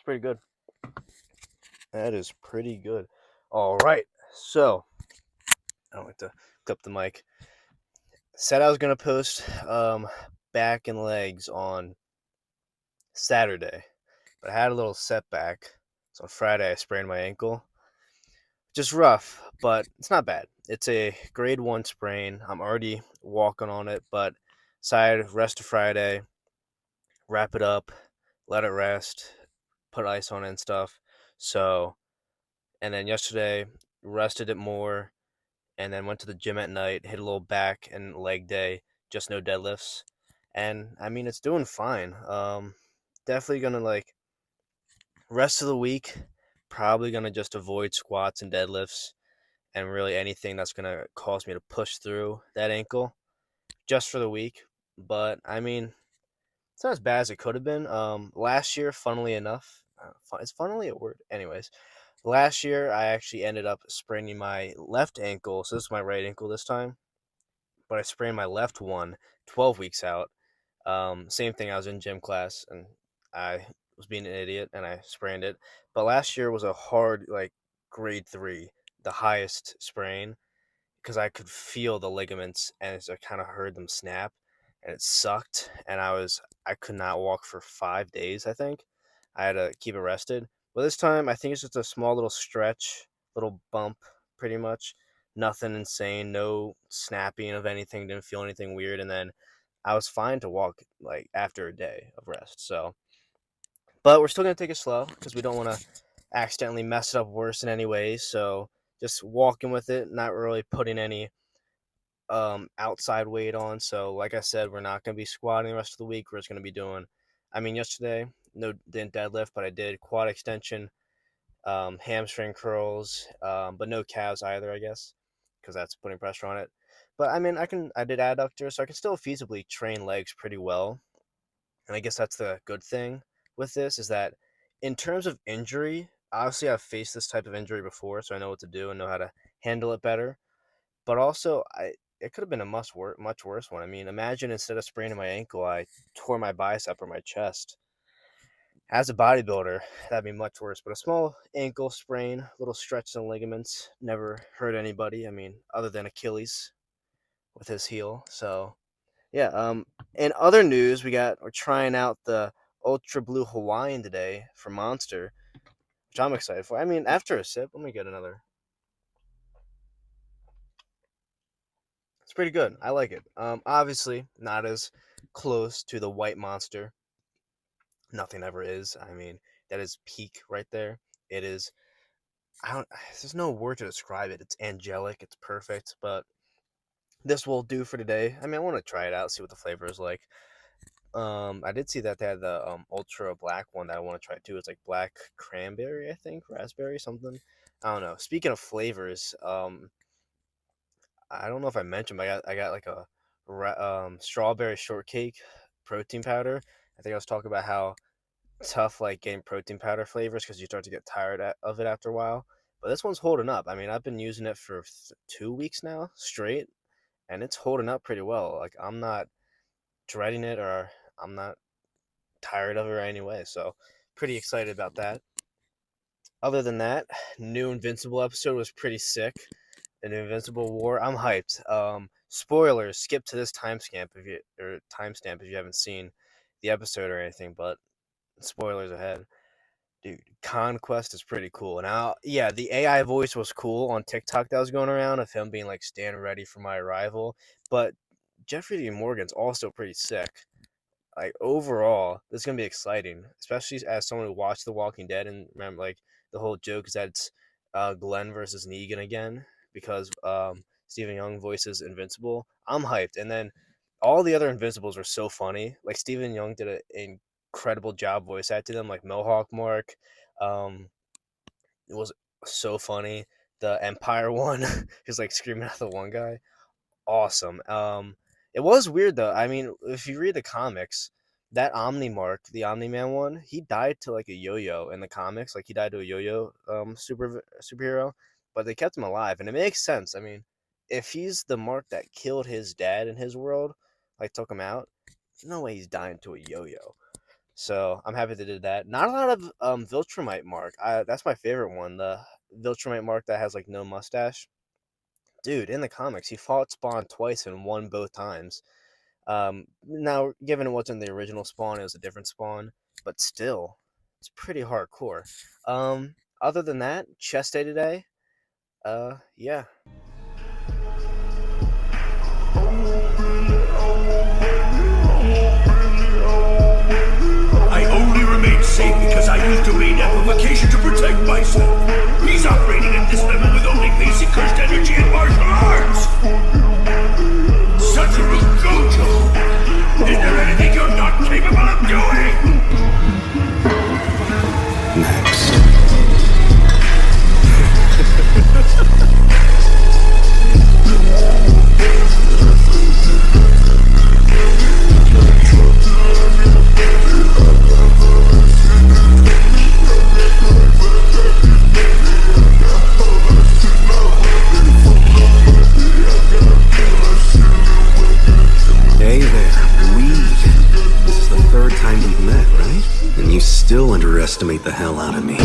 It's pretty good. That is pretty good. All right. So, I don't like to clip the mic. Said I was going to post back and legs on Saturday, but I had a little setback. So on Friday, I sprained my ankle. Just rough, but it's not bad. It's a grade 1 sprain. I'm already walking on it, but decided rest of Friday, wrap it up, let it rest, put ice on it and stuff. So, and then yesterday, rested it more, and then went to the gym at night, hit a little back and leg day, just no deadlifts. And I mean, it's doing fine. Definitely gonna like rest of the week, probably gonna just avoid squats and deadlifts and really anything that's gonna cause me to push through that ankle just for the week. But I mean, it's not as bad as it could have been. Last year, funnily enough, is funnily a word? Anyways, last year I actually ended up spraining my left ankle. So this is my right ankle this time, but I sprained my left one 12 weeks out. Same thing. I was in gym class and I was being an idiot and I sprained it. But last year was a hard, like grade 3, the highest sprain because I could feel the ligaments and I kind of heard them snap and it sucked. And I could not walk for 5 days, I think. I had to keep it rested. But this time, I think it's just a small little stretch, little bump, pretty much. Nothing insane, no snapping of anything, didn't feel anything weird. And then I was fine to walk like after a day of rest. So, but we're still going to take it slow because we don't want to accidentally mess it up worse in any way. So, just walking with it, not really putting any outside weight on. So like I said, we're not gonna be squatting the rest of the week. We're just gonna be doing yesterday, no didn't deadlift, but I did quad extension, hamstring curls, but no calves either, I guess, because that's putting pressure on it. But I mean I did adductors, so I can still feasibly train legs pretty well. And I guess that's the good thing with this is that in terms of injury, obviously I've faced this type of injury before, so I know what to do and know how to handle it better. But also, it could have been a much worse one. I mean, imagine instead of spraining my ankle, I tore my bicep or my chest. As a bodybuilder, that'd be much worse. But a small ankle sprain, little stretch in ligaments, never hurt anybody. I mean, other than Achilles with his heel. So yeah. In other news, we're trying out the Ultra Blue Hawaiian today for Monster, which I'm excited for. I mean, after a sip, let me get another. It's pretty good. I like it. Obviously not as close to the White Monster. Nothing ever is. I mean, that is peak right there. It is. I don't. There's no word to describe it. It's angelic. It's perfect. But this will do for today. I mean, I want to try it out, see what the flavor is like. I did see that they had the ultra black one that I want to try too. It's like black cranberry, I think, raspberry, something. I don't know. Speaking of flavors, I don't know if I mentioned, but I got like a strawberry shortcake protein powder. I think I was talking about how tough like getting protein powder flavors because you start to get tired of it after a while. But this one's holding up. I mean, I've been using it for 2 weeks now straight, and it's holding up pretty well. Like I'm not dreading it or I'm not tired of it anyway. So pretty excited about that. Other than that, new Invincible episode was pretty sick. An Invincible War. I'm hyped. Spoilers. Skip to this timestamp if you haven't seen the episode or anything. But spoilers ahead, dude. Conquest is pretty cool. Now, yeah, the AI voice was cool on TikTok that was going around of him being like, "Stand ready for my arrival." But Jeffrey D. Morgan's also pretty sick. Like overall, this is gonna be exciting, especially as someone who watched The Walking Dead and remember like the whole joke is that it's Glenn versus Negan again because Stephen Young voices Invincible. I'm hyped, and then all the other Invincibles were so funny. Like Stephen Young did an incredible job voice acting them, like Mohawk Mark. Um, it was so funny. The Empire one, just like screaming at the one guy, awesome. It was weird though. I mean, if you read the comics, that Omni Mark, the Omni Man one, he died to like a yo-yo in the comics. Like he died to a yo-yo superhero, but they kept him alive, and it makes sense. I mean, if he's the Mark that killed his dad in his world, like took him out, there's no way he's dying to a yo-yo. So I'm happy they did that. Not a lot of Viltrumite Mark. That's my favorite one. The Viltrumite Mark that has like no mustache. Dude, in the comics, he fought Spawn twice and won both times. Now, given it wasn't the original Spawn, it was a different Spawn, but still, it's pretty hardcore. Other than that, chest day today. Yeah. I only remain safe because I used domain amplification to protect myself. He's operating at this level with only basic cursed energy and martial arts. Satoru Gojo! Is there anything you're not capable of doing? Next. Still underestimate the hell out of me.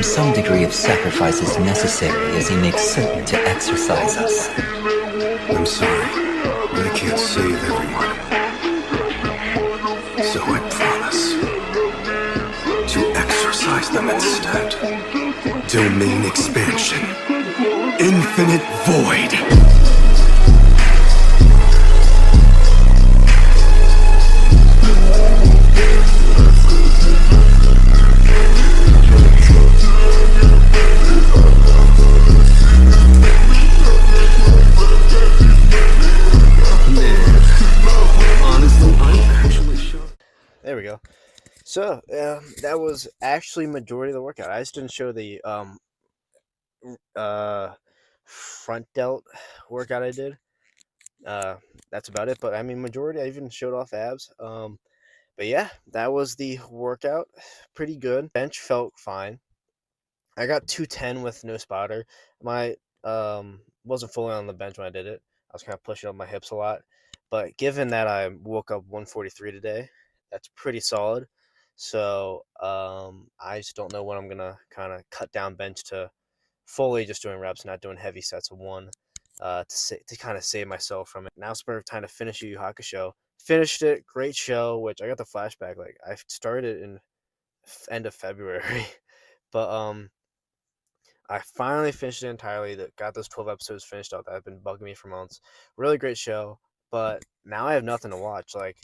Some degree of sacrifice is necessary as he makes certain to exorcise us. I'm sorry, but I can't save everyone. So I promise to exorcise them instead. Domain expansion. Infinite void. There we go. So that was actually majority of the workout. I just didn't show the front delt workout I did. That's about it. But I mean, majority I even showed off abs. But yeah, that was the workout. Pretty good. Bench felt fine. I got 210 with no spotter. My wasn't fully on the bench when I did it. I was kind of pushing up my hips a lot. But given that I woke up 143 today, that's pretty solid. So I just don't know when I'm gonna kind of cut down bench to fully just doing reps, not doing heavy sets of one, to kind of save myself from it. Now it's time to finish Yu Yu Hakusho. Finished it, great show. Which I got the flashback. Like I started in end of February, but I finally finished it entirely. That got those 12 episodes finished up that have been bugging me for months. Really great show, but now I have nothing to watch. Like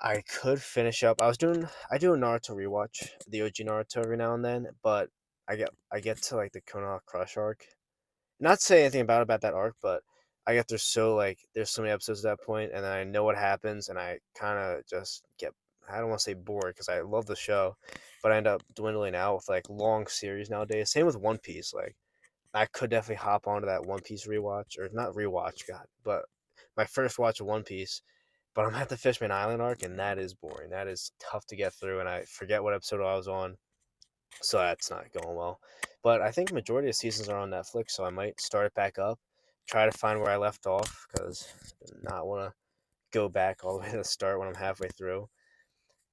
I could finish up. I do a Naruto rewatch, the OG Naruto every now and then, but I get to like the Konoha Crush arc. Not to say anything about that arc, but I get there's so many episodes at that point, and then I know what happens, and I kind of just get, I don't want to say bored because I love the show, but I end up dwindling out with like long series nowadays. Same with One Piece. Like I could definitely hop onto that One Piece rewatch, or not rewatch, God, but my first watch of One Piece. But I'm at the Fishman Island arc, and that is boring. That is tough to get through, and I forget what episode I was on, so that's not going well. But I think majority of seasons are on Netflix, so I might start it back up, try to find where I left off, because I do not want to go back all the way to the start when I'm halfway through.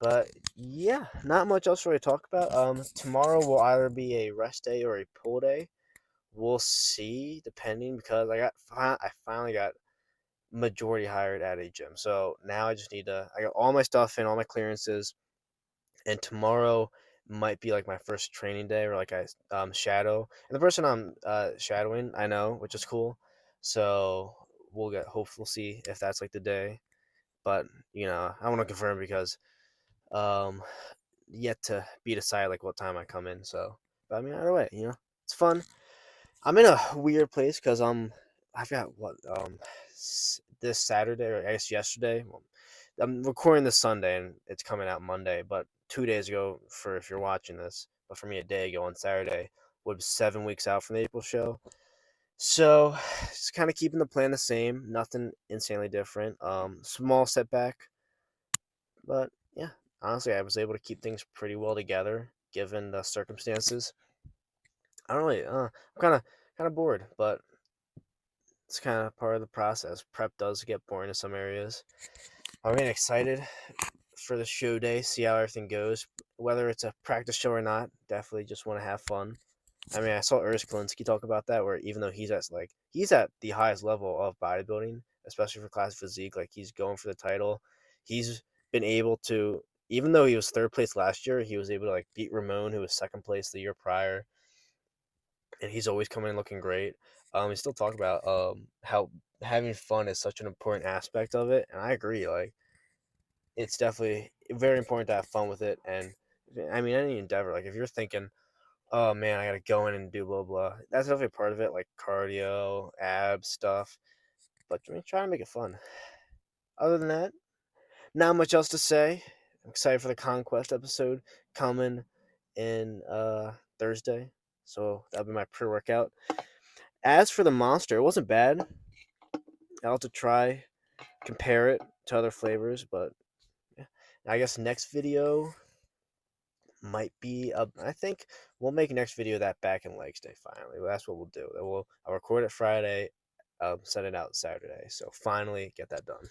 But yeah, not much else really to talk about. Tomorrow will either be a rest day or a pull day. We'll see, depending, because I finally got majority hired at a gym. So now I just need to, I got all my stuff in, all my clearances, and tomorrow might be like my first training day or like I shadow. And the person I'm shadowing, I know, which is cool. So we'll see if that's like the day. But I want to confirm because um yet to be decided like what time I come in. So, but I mean, either way, it's fun. I'm in a weird place because I've got what this Saturday, or I guess yesterday. Well, I'm recording this Sunday and it's coming out Monday, but 2 days ago, for if you're watching this, but for me a day ago on Saturday, was 7 weeks out from the April show. So just kind of keeping the plan the same, nothing insanely different. Small setback, but yeah, honestly, I was able to keep things pretty well together given the circumstances. I don't really, I'm kind of bored, but it's kind of part of the process. Prep does get boring in some areas. I'm getting excited for the show day, see how everything goes. Whether it's a practice show or not, definitely just want to have fun. I mean, I saw Urs Klinsky talk about that, where even though he's at the highest level of bodybuilding, especially for classic physique, like he's going for the title. He's been able to, even though he was third place last year, he was able to like beat Ramon, who was second place the year prior, and he's always coming in looking great. We still talk about how having fun is such an important aspect of it, and I agree. Like it's definitely very important to have fun with it, and I mean any endeavor. Like if you're thinking, oh man, I gotta go in and do blah blah, that's definitely part of it, like cardio, abs stuff. But I mean, try to make it fun. Other than that, not much else to say. I'm excited for the Conquest episode coming in Thursday, so that'll be my pre-workout. As for the Monster, it wasn't bad. I'll have to try compare it to other flavors, but yeah. I guess next video might be I think we'll make next video that back and legs day finally. That's what we'll do. I'll record it Friday, send it out Saturday. So finally get that done.